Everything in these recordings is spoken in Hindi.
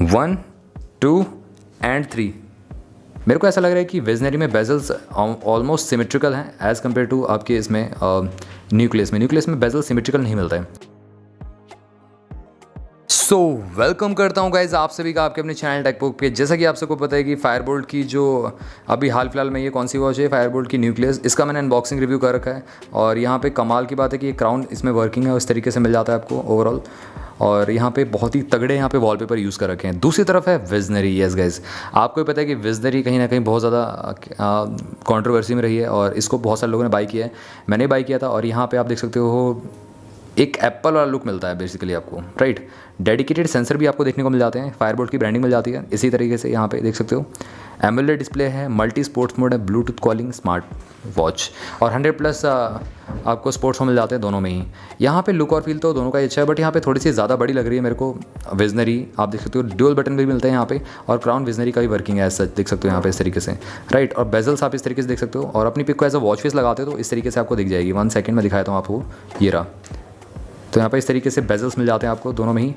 1 2 एंड 3। मेरे को ऐसा लग रहा है कि विजनरी में बेजल्स ऑलमोस्ट सिमेट्रिकल हैं एज़ कम्पेयर टू आपके इसमें न्यूक्लियस में बेजल सिमेट्रिकल नहीं मिलता है। सो वेलकम करता हूँ गाइज आप सभी का आपके अपने चैनल टेकबुक पे। जैसा कि आप सबको पता है कि फायरबोल्ट की जो अभी हाल फिलहाल में ये कौन सी वॉच है, फायरबोल्ट की न्यूक्लियस, इसका मैंने अनबॉक्सिंग रिव्यू कर रखा है। और यहाँ पे कमाल की बात है कि ये क्राउन इसमें वर्किंग है, उस तरीके से मिल जाता है आपको ओवरऑल। और यहाँ पे बहुत ही तगड़े यहाँ पे वॉलपेपर यूज़ कर रखे हैं। दूसरी तरफ है विजनरी। यस गाइज, आपको भी पता है कि विजनरी कहीं ना कहीं बहुत ज़्यादा कंट्रोवर्सी में रही है और इसको बहुत सारे लोगों ने बाई किया है। मैंने बाई किया था और यहाँ पे आप देख सकते हो एक एप्पल वाला लुक मिलता है बेसिकली आपको, राइट। डेडिकेटेड सेंसर भी आपको देखने को मिल जाते हैं, फायरबोल्ट की ब्रांडिंग मिल जाती है इसी तरीके से। यहाँ पे देख सकते हो एमुलेट डिस्प्ले है, मल्टी स्पोर्ट्स मोड है, ब्लूटूथ कॉलिंग, स्मार्ट वॉच और 100+ आपको स्पोर्ट्स मोड मिल जाते हैं दोनों में ही। यहाँ पे लुक और फील तो दोनों का ही अच्छा है, बट यहाँ पे थोड़ी सी ज़्यादा बड़ी लग रही है मेरे को विजनरी। आप देख सकते हो ड्यूल बटन भी मिलते हैं यहाँ पे और क्राउन विजनरी का भी वर्किंग है एज सच, देख सकते हो यहाँ पे इस तरीके से, राइट। और बेजल्स आप इस तरीके से देख सकते हो और अपनी पिक को एज अ वॉच फेस लगाते हो तो इस तरीके से आपको दिख जाएगी। 1 सेकंड में दिखाता हूँ आपको, ये रहा। तो यहाँ पर इस तरीके से बेजल्स मिल जाते हैं आपको दोनों में ही।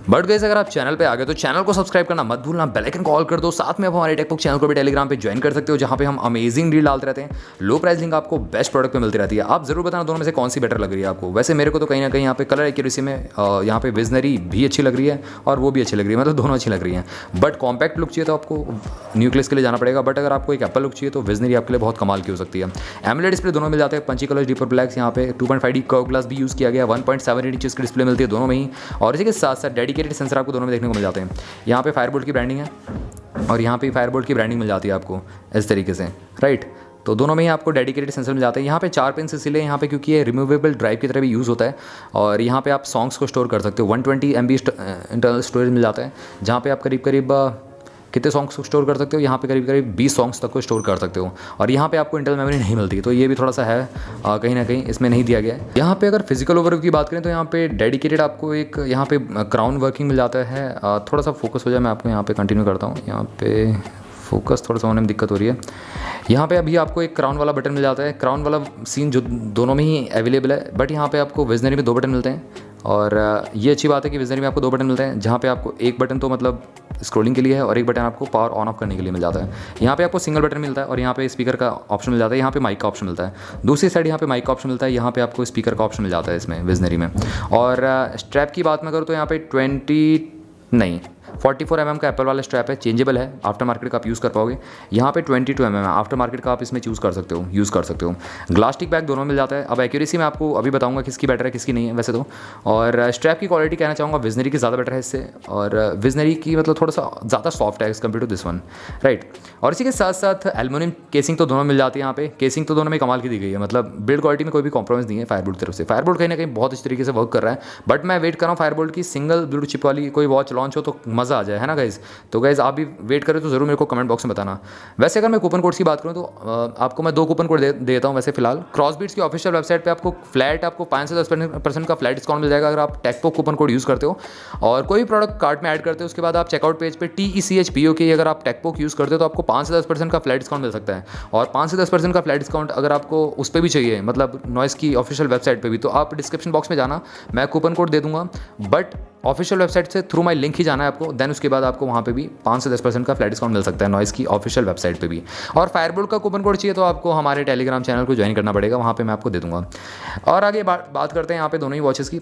बट गाइस अगर आप चैनल पे आ गए तो चैनल को सब्सक्राइब करना मत भूलना, बेल आइकन कॉल कर दो। साथ में आप हमारे टेकबुक चैनल को भी टेलीग्राम पे ज्वाइन कर सकते हो, जहाँ पे हम अमेजिंग डील डालते रहते हैं। लो प्राइस लिंक आपको बेस्ट प्रोडक्ट पे मिलती रहती है। आप जरूर बताना दोनों में से कौन सी बेटर लग रही है आपको। वैसे मेरे को तो कहीं ना कहीं यहाँ पे कलर एक्यूरेसी में यहाँ पे विजनरी भी अच्छी लग रही है और वो भी अच्छी लग रही है, मतलब दोनों अच्छी लग रही हैं। बट कॉम्पैक्ट लुक चाहिए तो आपको न्यूक्लियस के लिए जाना पड़ेगा, बट अगर आपको एक एप्पल लुक चाहिए तो विजनरी आपके लिए बहुत कमाल की हो सकती है। एमुलेट डिस्प्ले दोनों मिल जाते हैं, पंची कलर डीपर ब्लैक्स। यहाँ पे 2.5D कर्व ग्लास भी यूज़ किया गया, 1.7 इंच की डिस्प्ले मिलती है दोनों में ही। और इसी के साथ साथ डेडिकेटेड सेंसर आपको दोनों में देखने को मिल जाते हैं। यहाँ पे फायरबोल्ट की ब्रांडिंग है और यहाँ पे फायरबोल्ट की ब्रांडिंग मिल जाती है आपको इस तरीके से, राइट। तो दोनों में ही आपको डेडिकेटेड सेंसर मिल जाते हैं। यहाँ पे 4 पिन इसलिए यहाँ पे क्योंकि ये रिमूवेबल ड्राइव की तरह भी यूज़ होता है और यहाँ पे आप सॉन्ग्स को स्टोर कर सकते हो। 120 MB इंटरनल स्टोरेज मिल जाता है, जहाँ पे आप करीब कितने सॉन्ग्स को स्टोर कर सकते हो, यहाँ पे करीब 20 सॉन्ग्स तक को स्टोर कर सकते हो। और यहाँ पे आपको इंटरनल मेमोरी नहीं मिलती, तो ये भी थोड़ा सा है कहीं ना कहीं इसमें नहीं दिया गया है। यहाँ पे अगर फिजिकल ओवरव्यू की बात करें तो यहाँ पे डेडिकेटेड आपको एक यहाँ पे क्राउन वर्किंग मिल जाता है। थोड़ा सा फोकस हो जाए, मैं आपको यहाँ पे कंटिन्यू करता हूँ। यहाँ पे फोकस थोड़ा सा होने में दिक्कत हो रही है। यहाँ पे अभी आपको एक क्राउन वाला बटन मिल जाता है, क्राउन वाला सीन जो दोनों में ही अवेलेबल है। बट यहाँ पे आपको विजनरी में 2 बटन मिलते हैं और ये अच्छी बात है कि विजनरी में आपको 2 बटन मिलते हैं, जहाँ पे आपको एक बटन तो मतलब स्क्रॉलिंग के लिए है और एक बटन आपको पावर ऑन ऑफ करने के लिए मिल जाता है। यहाँ पे आपको सिंगल बटन मिलता है और यहाँ पे स्पीकर का ऑप्शन मिल जाता है, यहाँ पे माइक का ऑप्शन मिलता है। दूसरी साइड यहाँ पे माइक का ऑप्शन मिलता है, यहाँ पे आपको स्पीकर का ऑप्शन मिल जाता है इसमें विजनरी में। और स्ट्रैप की बात मैं करूँ तो यहाँ पे 44 mm का एप्पल वाला स्ट्रैप है, चेंजेबल है, आफ्टर मार्केट का आप यूज़ कर पाओगे। यहाँ पे 22 mm है, आफ्टर मार्केट का आप इसमें यूज़ कर सकते हो। ग्लास टिक बैग दोनों मिल जाता है। अब एक्यूरेसी में आपको अभी बताऊंगा किसकी बेटर है किसकी नहीं है वैसे तो। और स्ट्रैप की क्वालिटी कहना चाहूँगा विजनरी की ज़्यादा बेटर है इससे, और विजनरी की मतलब थोड़ा सा ज़्यादा सॉफ्ट है as compare to this one, right. और इसी के साथ साथ एल्यूमिनियम केसिंग तो दोनों मिल जाती है। यहाँ पे केसिंग तो दोनों में कमाल की दी गई है, मतलब बिल्ड क्वालिटी में कोई भी कॉम्प्रोमाइज़ नहीं है फायरबोल्ट की तरफ से। फायरबोल्ट कहीं ना कहीं बहुत अच्छी तरीके से वर्क कर रहा है, बट मैं वेट कर रहा हूँ फायरबोल्ट की सिंगल ब्लूटूथ चिप वाली कोई वॉच लॉन्च हो तो मज़ा आ जाए, है ना गाइज। तो गाइज आप भी वेट करें तो ज़रूर मेरे को कमेंट बॉक्स में बताना। वैसे अगर मैं कूपन कोड्स की बात करूँ तो आपको मैं 2 कूपन कोड देता हूँ वैसे फिलहाल। क्रॉसबीट्स की ऑफिशियल वेबसाइट पे आपको फ्लैट आपको 5 से 10% का फ्लैट डिस्काउंट मिल जाएगा अगर आप टेकबुक कूपन कोड यूज़ करते हो और कोई भी प्रोडक्ट कार्ट में ऐड करते हो। उसके बाद आप चेकआउट पेज पे TECHPOK अगर आप टेकबुक यूज़ करते हो तो आपको 5 से 10% का फ्लैट डिस्काउंट मिल सकता है। और 5 से 10% का फ्लैट डिस्काउंट अगर आपको उस पर भी चाहिए, मतलब नॉइस की ऑफिशियल वेबसाइट पर भी, तो आप डिस्क्रिप्शन बॉक्स में जाना, मैं कूपन कोड दे दूँगा। बट ऑफिशियल वेबसाइट से थ्रू माई लिंक ही जाना है आपको, देन उसके बाद आपको वहाँ पे भी 5 से 10% का फ्लैट डिस्काउंट मिल सकता है नॉइस की ऑफिशियल वेबसाइट पे भी। और फायरबोल्ट का कूपन कोड चाहिए तो आपको हमारे टेलीग्राम चैनल को ज्वाइन करना पड़ेगा, वहाँ पे मैं आपको दे दूँगा। और आगे बात करते हैं यहाँ पे दोनों ही वॉचेस की।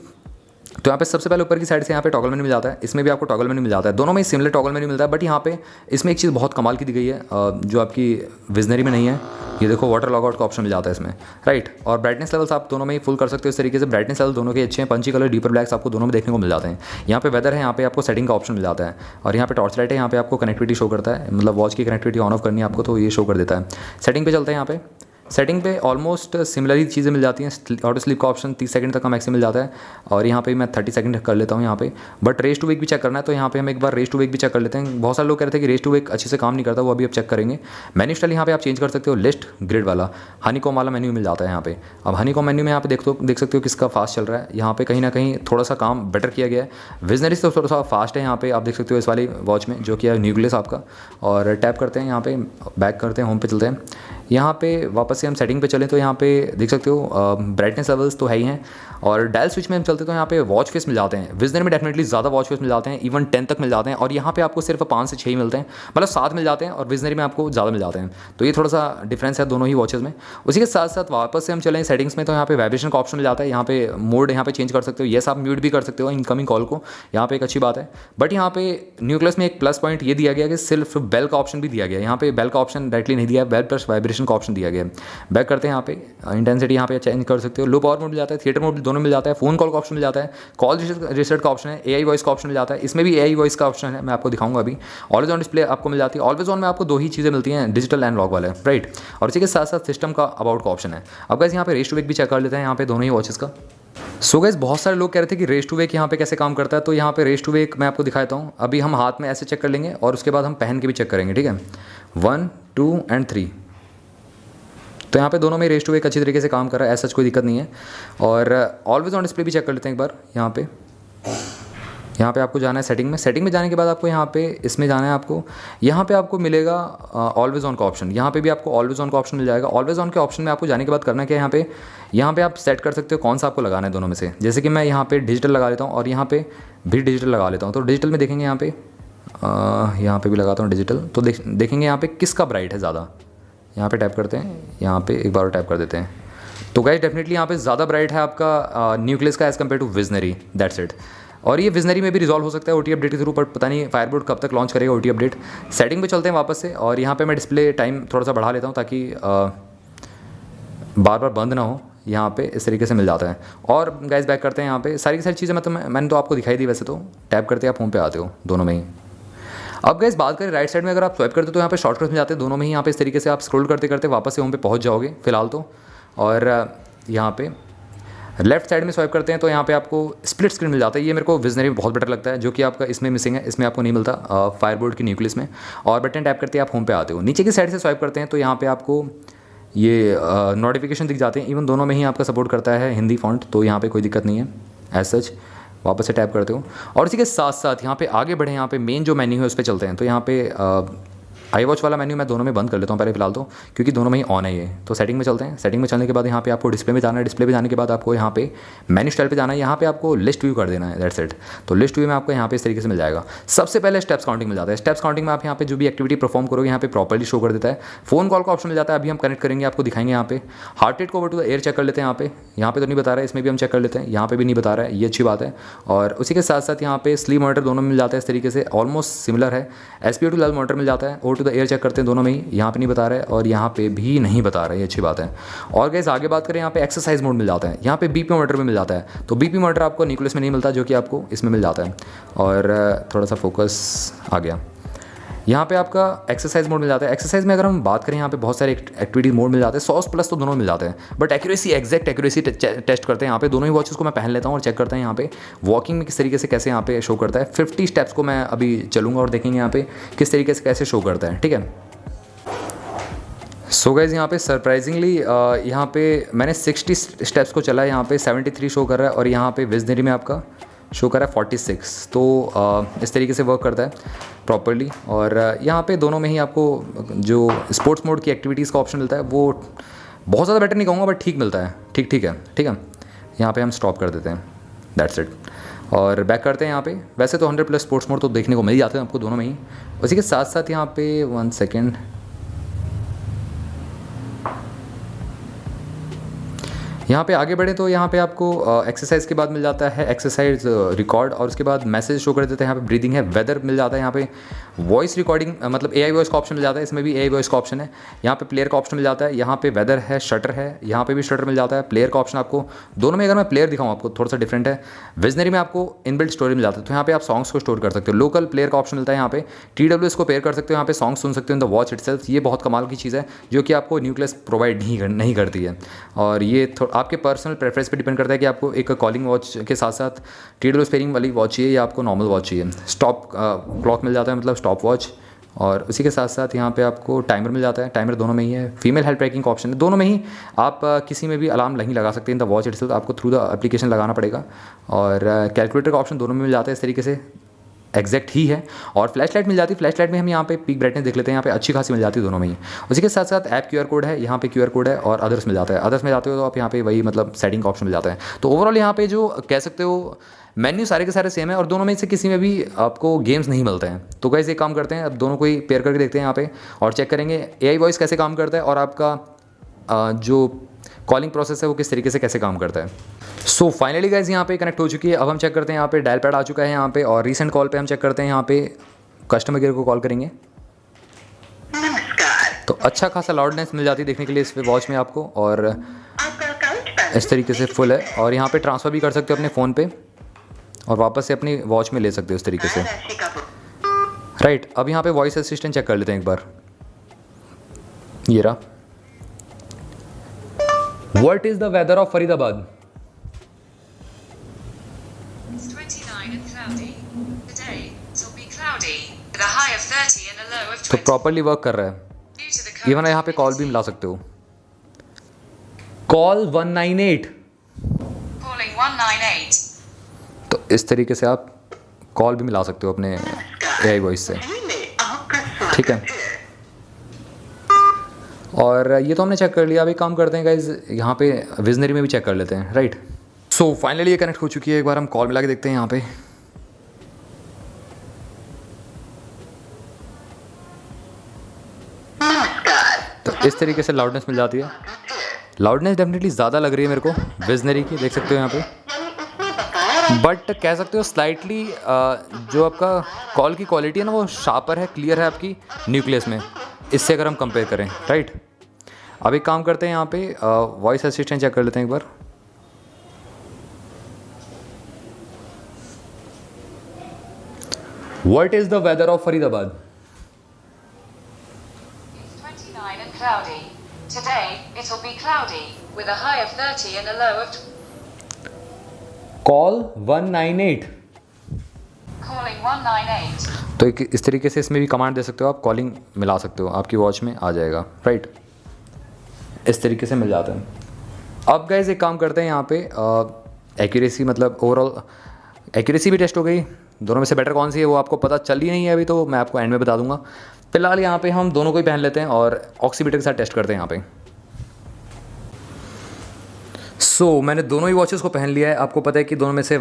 तो यहाँ पे सबसे पहले ऊपर की साइड से यहाँ पे टॉगल मेन्यू मिल जाता है, इसमें भी आपको टॉगल मेन्यू मिल जाता है, दोनों में ही सिमिलर टॉगल मेन्यू मिलता है। बट यहाँ पे इसमें एक चीज़ बहुत कमाल की दी गई है जो आपकी विजनरी में नहीं है। ये देखो वाटर लॉगआउट का ऑप्शन मिल जाता है इसमें, राइट। और ब्राइटनेस लेवल्स आप दोनों में ही फुल कर सकते हो इस तरीके से। ब्राइटनेस लेवल दोनों के अच्छे हैं, पंची कलर डीपर ब्लैक्स आपको दोनों में देखने को मिल जाते हैं। यहाँ पे वेदर है, यहाँ पे आपको सेटिंग का ऑप्शन मिल जाता है और यहाँ पे टॉर्च लाइट है, यहाँ पे आपको कनेक्टिविटी शो करता है, मतलब वॉच की कनेक्टिविटी ऑन ऑफ करनी है आपको तो ये शो कर देता है। सेटिंग पे चलते हैं। यहाँ पे सेटिंग पे ऑलमोस्ट सिमिलर ही चीज़ें मिल जाती हैं। ऑटो स्लीप का ऑप्शन 30 सेकंड तक का मैक्सिमम मिल जाता है और यहाँ पे मैं 30 सेकंड कर लेता हूँ यहाँ पे। बट रेस टू वेक भी चेक करना है तो यहाँ पे हम एक बार रेस टू वेक भी चेक कर लेते हैं। बहुत सारे लोग कह रहे थे कि रेस टू वेक अच्छे से काम नहीं करता, वो अभी अब चेक करेंगे। मेन्यू स्टाइल यहाँ पे आप चेंज कर सकते हो, लिस्ट ग्रिड वाला हनीकॉम वाला मेन्यू मिल जाता है यहाँ पे। अब हनीकॉम मेन्यू में यहाँ पे देख सकते हो किसका फास्ट चल रहा है। यहाँ पे कहीं ना कहीं थोड़ा सा काम बेटर किया गया है, विजनरी से थोड़ा सा फास्ट है यहाँ पे, आप देख सकते हो इस वाली वॉच में जो कि है न्यूक्लियस आपका। और टैप करते हैं यहाँ पे, बैक करते हैं, होम पे चलते हैं। यहाँ पे वापस से हम सेटिंग पे चलें तो यहाँ पे देख सकते हो ब्राइटनेस लेवल्स तो है ही हैं। और डायल स्विच में हम चलते तो यहाँ पे वॉच फेस मिल जाते हैं। विजनर में डेफिनेटली ज़्यादा वॉच फेस मिल जाते हैं, इवन 10 तक मिल जाते हैं। और यहाँ पे आपको सिर्फ 5 से 6 ही मिलते हैं, मतलब 7 मिल जाते हैं, और विजनरी में आपको ज़्यादा मिल जाते हैं। तो ये थोड़ा सा डिफरेंस है दोनों ही वॉचेज़ में। उसी के साथ साथ वापस से हम चलें सेटिंग्स में तो यहाँ पे वाइब्रेशन का ऑप्शन मिल जाता है। यहाँ पे मोड यहाँ पे चेंज कर सकते हो, येस आप म्यूट भी कर सकते हो इनकमिंग कॉल को, यहाँ पे एक अच्छी बात है। बट यहाँ पे न्यूक्लियस में एक प्लस पॉइंट ये दिया गया कि सिर्फ बेल का ऑप्शन भी दिया गया है। यहाँ पे बेल का ऑप्शन डायरेक्टली नहीं दिया है, बेल प्लस वाइब्रेशन का ऑप्शन दिया गया है। बैक करते हैं यहाँ पे इंटेंसिटी यहाँ पे चेंज कर सकते हो, लो पावर मोड मिल जाता है, थिएटर मोड दोनों मिल जाता है, फोन कॉल का ऑप्शन मिल जाता है, कॉल रिसेट का ऑप्शन है, एआई वॉइस का ऑप्शन मिल जाता है। इसमें भी एआई वॉइस का ऑप्शन है, मैं आपको दिखाऊंगा अभी। ऑलवेज ऑन डिस्प्ले आपको मिल जाती है। ऑलवेज ऑन में आपको 2 ही चीज़ें मिलती हैं, डिजिटल एंड लॉग वाले, राइट। और इसी के साथ साथ सिस्टम का अबाउट का ऑप्शन है। अब गाइस यहाँ पे रेस टू वेक भी चेक कर लेते हैं यहाँ पे दोनों ही वॉचेस का। सो गाइस बहुत सारे लोग कह रहे थे कि रेस टू वेक यहाँ पे कैसे काम करता है, तो यहाँ पे रेस टू वेक मैं आपको दिखाता हूँ। अभी हम हाथ में ऐसे चेक कर लेंगे और उसके बाद हम पहन के भी चेक करेंगे, ठीक है। 1 2 एंड 3। तो यहाँ पे दोनों में रेस टू वेक अच्छी तरीके से काम कर रहा है, ऐसा कोई दिक्कत नहीं है। और ऑलवेज ऑन डिस्प्ले भी चेक कर लेते हैं एक बार। यहाँ पे आपको जाना है सेटिंग में। सेटिंग में जाने के बाद आपको यहाँ पे इसमें जाना है आपको। यहाँ पे आपको मिलेगा ऑलवेज ऑन का ऑप्शन। यहाँ पे भी आपको ऑलवेज ऑन का ऑप्शन मिल जाएगा। ऑलवेज ऑन के ऑप्शन में आपको जाने के बाद करना क्या है, यहाँ पे आप सेट कर सकते हो कौन सा आपको लगाना है दोनों में से। जैसे कि मैं यहाँ पे डिजिटल लगा लेता हूँ और यहाँ पे भी डिजिटल लगा लेता हूँ। तो डिजिटल में देखेंगे यहाँ पे भी लगाता हूँ डिजिटल, तो देखेंगे यहाँ पे किसका ब्राइट है ज़्यादा। यहाँ पे टैप करते हैं, यहाँ पे एक बार टैप कर देते हैं। तो गाइस डेफिनेटली यहाँ पे ज़्यादा ब्राइट है आपका न्यूक्लियस का as compare to visionary, that's it. और ये विजनरी में भी रिजॉल्व हो सकता है ओटी अपडेट के थ्रू, पर पता नहीं फायरबोल्ट कब तक लॉन्च करेगा ओटी अपडेट। सेटिंग पे चलते हैं वापस से, और यहाँ पे मैं डिस्प्ले टाइम थोड़ा सा बढ़ा लेता हूँ ताकि बार बार बंद ना हो। यहाँ पे इस तरीके से मिल जाता है। और गाइस बैक करते हैं यहाँ पे सारी की सारी चीज़ें मैंने तो आपको दिखाई दी। वैसे तो टैप करते हैं आप होम पे आते हो दोनों में ही। अब गाइस बात करें राइट साइड में, अगर आप स्वाइप करते हो तो यहाँ पे शॉर्टकट्स मिल जाते हैं दोनों में ही। यहाँ पे इस तरीके से आप स्क्रॉल करते करते वापस से होम पे पहुँच जाओगे फिलहाल तो। और यहाँ पे लेफ्ट साइड में स्वाइप करते हैं तो यहाँ पे आपको स्प्लिट स्क्रीन मिल जाता है। ये मेरे को विजनरी में बहुत बेटर लगता है, जो कि आपका इसमें मिसिंग है, इसमें आपको नहीं मिलता फायरबोल्ट की न्यूक्लियस में। और बटन टैप करते हैं आप होम पे आते हो। नीचे की साइड से स्वाइप करते हैं तो यहाँ पे आपको ये नोटिफिकेशन दिख जाते हैं। इवन दोनों में ही आपका सपोर्ट करता है हिंदी फॉन्ट, तो यहाँ पे कोई दिक्कत नहीं है एज सच। वापस से टैप करते हो और इसी के साथ साथ यहाँ पे आगे बढ़े, यहाँ पे मेन जो मेन्यू है उस पर चलते हैं। तो यहाँ पे आई वॉच वाला मेन्यू मैं दोनों में बंद कर लेता हूँ पहले फिलहाल तो, क्योंकि दोनों में ही ऑन है ये। तो सेटिंग में चलते हैं। सेटिंग में चलने के बाद यहाँ पे आपको डिस्प्ले में जाना है। डिस्प्ले पे जाने के बाद आपको यहाँ पे मेन्यू स्टाइल पे जाना है। यहाँ पे आपको लिस्ट व्यू कर देना है, दैट्स इट। तो लिस्ट व्यू में आपको यहाँ पे इस तरीके से मिल जाएगा। सबसे पहले स्टेप्स काउंटिंग मिल जाता है। स्टेप्स काउंटिंग में आप यहाँ पे जो भी एक्टिविटी परफॉर्म करोगे यहाँ पे प्रॉपर्ली शो कर देता है। फोन कॉल का ऑप्शन मिल जाता है, अभी हम कनेक्ट करेंगे, आपको दिखाएंगे। यहाँ पे हार्ट रेट को over to the air check कर लेते हैं। यहाँ पे तो नहीं बता रहा है, इसमें भी हम चेक कर लेते हैं। यहाँ पे भी नहीं बता रहा है, ये अच्छी बात है। और उसी के साथ साथ यहाँ पे स्लीप मॉनिटर दोनों मिल जाता है इस तरीके से, ऑलमोस्ट सिमिलर है। SpO2 लेवल मॉनिटर मिल जाता है। Over to the air check करते हैं दोनों में ही, यहाँ पे नहीं बता रहा है और यहाँ पे भी नहीं बता रहा है, ये अच्छी बात है। और गाइस आगे बात करें, यहाँ पे एक्सरसाइज मोड मिल जाता है। यहाँ पे बीपी मॉनिटर भी मिल जाता है। तो बीपी मॉनिटर आपको न्यूक्लियस में नहीं मिलता, जो कि आपको इसमें मिल जाता है। और थोड़ा सा फोकस आ गया। यहाँ पे आपका एक्सरसाइज मोड मिल जाता है। एक्सरसाइज में अगर हम बात करें, यहाँ पे बहुत सारे एक्टिविटी मोड मिल जाते हैं। 100+ तो दोनों मिल जाते हैं, but accuracy, exact accuracy test करते हैं यहाँ पे। दोनों ही वॉचेस को मैं पहन लेता हूँ और चेक करते हैं यहाँ पे वॉकिंग में किस तरीके से कैसे यहाँ पे शो करता है। 50 स्टेप्स को मैं अभी चलूँगा और देखेंगे यहाँ पे किस तरीके से कैसे शो करता है, ठीक है। सो गाइज यहाँ पे सरप्राइजिंगली यहाँ पे मैंने 60 स्टेप्स को चला है। यहाँ पे 73 शो कर रहा है और यहाँ पे विजनरी में आपका शो कर रहा है 46। तो इस तरीके से वर्क करता है प्रॉपरली। और यहाँ पे दोनों में ही आपको जो स्पोर्ट्स मोड की एक्टिविटीज़ का ऑप्शन मिलता है वो बहुत ज़्यादा बेटर नहीं कहूँगा, बट ठीक मिलता है, ठीक है। यहाँ पे हम स्टॉप कर देते हैं, दैट्स इट। और बैक करते हैं यहाँ पे। वैसे तो 100+ स्पोर्ट्स मोड तो देखने को मिल जाते हैं आपको दोनों में ही। उसी के साथ साथ यहाँ पे 1 सेकेंड, यहाँ पे आगे बढ़े तो यहाँ पे आपको एक्सरसाइज के बाद मिल जाता है एक्सरसाइज रिकॉर्ड, और उसके बाद मैसेज शो कर देते हैं। यहाँ पे ब्रीदिंग है, वेदर मिल जाता है। यहाँ पे वॉइस रिकॉर्डिंग मतलब AI वॉइस का ऑप्शन मिल जाता है। इसमें भी AI वॉइस का ऑप्शन है। यहाँ पे प्लेयर का ऑप्शन मिल जाता है। यहाँ पे वेदर है, शटर है, यहाँ पे भी शटर मिल जाता है। प्लेयर का ऑप्शन आपको दोनों में, अगर मैं प्लेयर दिखाऊँ आपको थोड़ा सा डिफरेंट है। विजनरी में आपको इनबिल्ट स्टोरी मिल जाता है, तो यहाँ पे आप सॉन्ग्स को स्टोर कर सकते हो। लोकल प्लेयर का ऑप्शन मिलता है। यहाँ पे TWS को पेयर कर सकते हो, यहाँ पे सॉन्ग सुन सकते हो इन द वॉच इटसेल्फ। ये बहुत कमाल की चीज़ है जो कि आपको न्यूक्लियस प्रोवाइड नहीं करती है। और ये आपके पर्सनल प्रेफरेंस पे डिपेंड करता है कि आपको एक कॉलिंग वॉच के साथ साथ TWS पेयरिंग वाली वॉच चाहिए या आपको नॉर्मल वॉच चाहिए। स्टॉप क्लॉक मिल जाता है, मतलब स्टॉप वॉच। और उसी के साथ साथ यहाँ पे आपको टाइमर मिल जाता है। टाइमर दोनों में ही है। फीमेल हेल्थ ट्रैकिंग का ऑप्शन है। दोनों में ही आप किसी में भी अलार्म नहीं लगा सकते इन द वॉच इटसेल्फ, आपको थ्रू द एप्लीकेशन लगाना पड़ेगा। और कैलकुलेटर का ऑप्शन दोनों में मिल जाता है इस तरीके से। एग्जैक्ट ही है। और फ्लैश लाइट मिल जाती है, फ्लैश लाइट में हम यहाँ पे पीक ब्राइटनेस देख लेते हैं, यहाँ पे अच्छी खासी मिल जाती है दोनों में ही। उसी के साथ साथ ऐप QR कोड है, यहाँ पे QR कोड है और अदर्स मिल जाता है। अदर्स में जाते हो तो आप यहाँ पे वही मतलब सेटिंग का ऑप्शन मिल जाता है। तो ओवरऑल यहाँ पे जो कह सकते हो मेन्यू सारे के सारे सेम है और दोनों में से किसी में भी आपको गेम्स नहीं मिलते हैं। तो गाइस एक काम करते हैं, अब दोनों को ही पेयर करके देखते हैं यहाँ पे और चेक करेंगे AI वॉइस कैसे काम करता है और आपका जो कॉलिंग प्रोसेस है वो किस तरीके से कैसे काम करता है। सो फाइनली गाइस यहाँ पे कनेक्ट हो चुकी है। अब हम चेक करते हैं यहाँ पे डायल पैड आ चुका है यहाँ पे और रीसेंट कॉल पे हम चेक करते हैं यहाँ पे कस्टमर केयर को कॉल करेंगे। तो अच्छा खासा लाउडनेस मिल जाती है देखने के लिए इस वॉच में आपको और इस तरीके से फुल है और यहाँ पे ट्रांसफ़र भी कर सकते हो अपने फ़ोन पे और वापस से अपनी वॉच में ले सकते हो इस तरीके से, राइट। अब यहाँ पे वॉइस असिस्टेंट चेक कर लेते हैं एक बार। ये रहा, what is the weather of Faridabad? It's 29 and cloudy. Today it will be cloudy with a high of 30 and a low of तो 20. प्रॉपरली वर्क कर रहा है। Due to the इवन यहाँ पे कॉल भी मिला सकते हो, कॉल 198। calling 198. तो इस तरीके से आप कॉल भी मिला सकते हो अपने AI वॉइस से, ठीक है। और ये तो हमने चेक कर लिया। अभी काम करते हैं गाइज, यहाँ पे विजनरी में भी चेक कर लेते हैं, राइट। सो फाइनली ये कनेक्ट हो चुकी है। एक बार हम कॉल मिला के देखते हैं यहाँ पे। तो इस तरीके से लाउडनेस मिल जाती है। लाउडनेस डेफिनेटली ज़्यादा लग रही है मेरे को विजनरी की, देख सकते हो यहाँ पे। बट कह सकते हो स्लाइटली जो आपका कॉल की क्वालिटी है ना वो शार्पर है, क्लियर है आपकी न्यूक्लियस में, इससे अगर हम कंपेयर करें, राइट। अब एक काम करते हैं यहाँ पे वॉइस असिस्टेंट चेक कर लेते हैं एक बार। What is the weather of Faridabad? It's 29 and cloudy. Today it will be cloudy with a high of 30 and a low of call 198। calling 198. तो इस तरीके से इसमें भी कमांड दे सकते हो आप, कॉलिंग मिला सकते हो, आपकी वॉच में आ जाएगा, राइट। इस तरीके से मिल जाता है। अब गाइस एक काम करते हैं यहाँ पे एक्यूरेसी, मतलब ओवरऑल एक्यूरेसी भी टेस्ट हो गई। दोनों में से बेटर कौन सी है वो आपको पता चल ही नहीं है अभी, तो मैं आपको एंड में बता दूंगा। फिलहाल यहाँ पे हम दोनों को ही पहन लेते हैं और ऑक्सीमीटर के साथ टेस्ट करते हैं यहाँ पे। मैंने दोनों ही वॉचेस को पहन लिया है। आपको पता है कि दोनों में से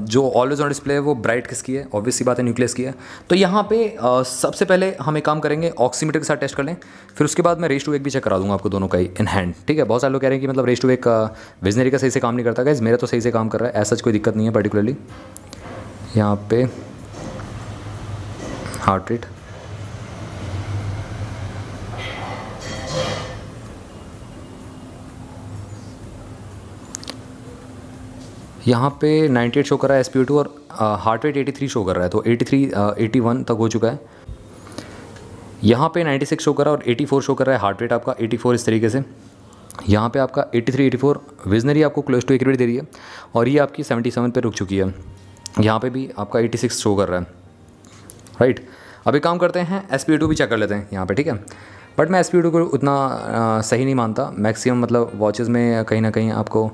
जो ऑलवेज ऑन डिस्प्ले है वो ब्राइट किसकी है, ऑब्वियस सी बात है न्यूक्लियस की है। तो यहाँ पे सबसे पहले हम एक काम करेंगे, ऑक्सीमीटर के साथ टेस्ट कर लें, फिर उसके बाद मैं रेस टू वेक भी चेक करा दूंगा आपको दोनों का ही इन हैंड, ठीक है। बहुत सारे लोग कह रहे हैं कि मतलब रेस टू वेक विजनरी का सही से काम नहीं करता, गाइस मेरा तो सही से काम कर रहा है, ऐसा कोई दिक्कत नहीं है पर्टिकुलरली। यहाँ पे हार्ट रेट, यहाँ पे 98 शो कर रहा है SpO2 और हार्ट रेट 83 शो कर रहा है, तो 83 81 तक हो चुका है। यहाँ पे 96 शो कर रहा है और 84 शो कर रहा है हार्ट रेट आपका, 84 इस तरीके से। यहाँ पे आपका 83 84 विजनरी आपको क्लोज टू एक्यूरेट दे रही है और ये आपकी 77 पे रुक चुकी है। यहाँ पे भी आपका 86 शो कर रहा है, राइट। अभी काम करते हैं SpO2 भी चेक कर लेते हैं यहाँ पे, ठीक है। बट मैं SpO2 को उतना सही नहीं मानता, मैक्सिमम मतलब वॉचेज़ में कहीं ना कहीं आपको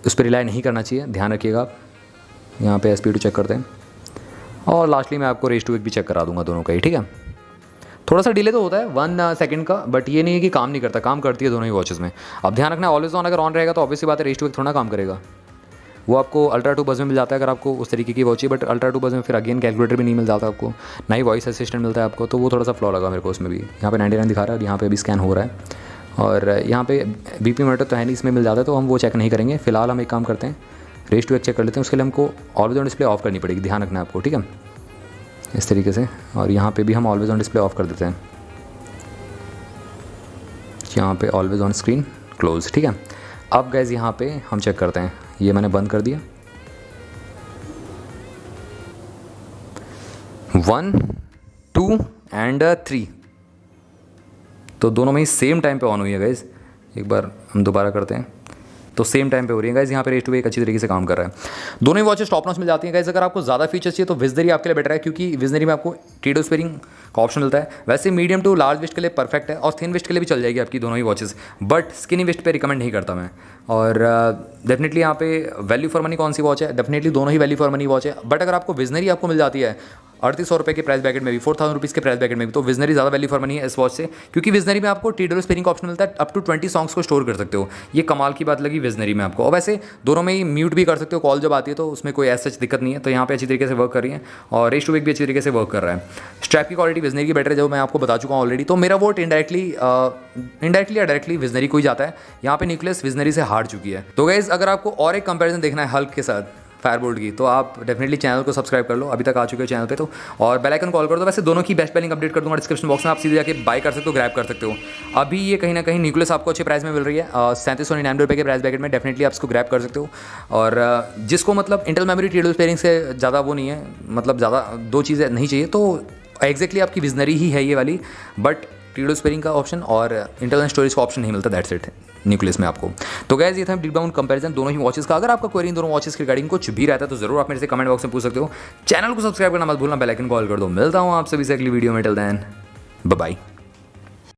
उस पर रिलाई नहीं करना चाहिए, ध्यान रखिएगा आप। यहाँ पे SpO2 चेक करते हैं और लास्टली मैं आपको रेस टू वेक भी चेक करा दूंगा दोनों का ही, ठीक है। थोड़ा सा डिले तो होता है 1 सेकंड का, बट ये नहीं है कि काम नहीं करता, काम करती है दोनों ही वॉचेस में। अब ध्यान रखना ऑलवेज ऑन अगर ऑन रहेगा तो ऑब्वियसली बात है रेस टू वेक थोड़ा काम करेगा। वो आपको अल्ट्रा 2 बज में मिल जाता है अगर आपको उस तरीके की वॉच है, बट अल्ट्रा 2 बज में फिर अगेन कैलकुलेटर भी नहीं मिल जाता आपको, ना ही वॉइस असिस्टेंट मिलता है आपको, तो वो थोड़ा सा फ्लॉ लगा मेरे को उसमें भी। यहाँ पे 99 दिखा रहा है और यहाँ पे अभी स्कैन हो रहा है और यहाँ पे BP मीटर तो है नहीं, इसमें मिल जाता है, तो हम वो चेक नहीं करेंगे। फिलहाल हम एक काम करते हैं, रेस टू वेक चेक कर लेते हैं। उसके लिए हमको ऑलवेज ऑन डिस्प्ले ऑफ करनी पड़ेगी, ध्यान रखना है आपको, ठीक है, इस तरीके से। और यहाँ पे भी हम ऑलवेज ऑन डिस्प्ले ऑफ कर देते हैं, यहाँ पे ऑलवेज ऑन स्क्रीन क्लोज, ठीक है। अब गाइस यहाँ पे हम चेक करते हैं, ये मैंने बंद कर दिया, 1 2 एंड 3, तो दोनों में ही सेम टाइम पे ऑन हुई है गाइज। एक बार हम दोबारा करते हैं, तो सेम टाइम पे हो रही है गाइज। यहाँ पे रेस टू वेक अच्छी तरीके से काम कर रहा है। दोनों ही वॉचेस टॉप नॉच मिल जाती हैं गाइज। अगर आपको ज़्यादा फीचर्स चाहिए तो विजनरी आपके लिए बेटर है, क्योंकि विजनरी में आपको टीडो स्पेयरिंग का ऑप्शन मिलता है। वैसे मीडियम टू लार्ज वेस्ट के लिए परफेक्ट है और थिन वेस्ट के लिए भी चल जाएगी आपकी दोनों ही वॉचेस, बट स्किनी वेस्ट पे रिकमेंड नहीं करता मैं। और डेफिनेटली यहाँ पे वैल्यू फॉर मनी कौन सी वॉच है, डेफिनेटली दोनों ही वैल्यू फॉर मनी वॉच है। बट अगर आपको विजनरी आपको मिल जाती है 3800 रुपये के प्राइस ब्रैकेट में भी, 4000 रुपीज़ के प्राइस ब्रैकेट में भी, तो विजनरी ज़्यादा वैल्यू फॉर मनी है इस वॉच से, क्योंकि विजनरी में आपको TWS स्पिनिंग का ऑप्शन मिलता है, अप टू 20 सॉन्ग्स को स्टोर कर सकते हो। ये कमाल की बात लगी विजनरी में आपको। और वैसे दोनों में ही म्यूट भी कर सकते हो, कॉल जब आती है तो उसमें कोई ऐसा दिक्कत नहीं है। तो यहाँ पे अच्छी तरीके से वर्क कर रही है और रेस टू वेक भी अच्छी तरीके से वर्क कर रहा है। स्ट्रैप की क्वालिटी विजनरी की बेटर है, जो मैं आपको बता चुका हूँ ऑलरेडी। तो मेरा वोट इनडायरेक्टली या डायरेक्टली विजनरी को ही जाता है। यहाँ पे न्यूक्लियस विजनरी से हार चुकी है। तो गाइस अगर आपको और एक कंपैरिजन देखना है हल्क के साथ फायरबोल्ट की, तो आप डेफिनेटली चैनल को सब्सक्राइब कर लो, अभी तक आ चुके हो चैनल पे तो, और बेल आइकन कॉल कर दो। वैसे दोनों की बेस्ट सेलिंग अपडेट कर दूंगा डिस्क्रिप्शन बॉक्स में, आप सीधे जाके बाय कर सकते हो, ग्रैब कर सकते हो। अभी ये कहीं ना कहीं न्यूक्लियस आपको अच्छे प्राइस में मिल रही है, 3799 रुपये के प्राइस ब्रैकेट में, डेफिनेटली आप इसको ग्रैब कर सकते हो। और जिसको मतलब इंटेल मेमोरी TWS पेयरिंग से ज़्यादा वो नहीं है, मतलब ज़्यादा दो चीज़ें नहीं चाहिए, तो एग्जैक्टली आपकी विजनरी ही है ये वाली, बट TWS पेयरिंग का ऑप्शन और इंटरनल स्टोरेज का ऑप्शन नहीं मिलता, दैट्स इट न्यूक्लियस में आपको। तो गैस ये था डीप डाउन कंपैरिजन दोनों ही वॉचेस का। अगर आपका क्वेरी इन दोनों वॉचेस के रिगार्डिंग कुछ भी रहता है तो जरूर आप मेरे से कमेंट बॉक्स में पूछ सकते हो। चैनल को सब्सक्राइब करना मत भूलना, बेल आइकन कॉल कर दो। मिलता हूँ आप सभी से अगली वीडियो में, टिल देन बाय बाय।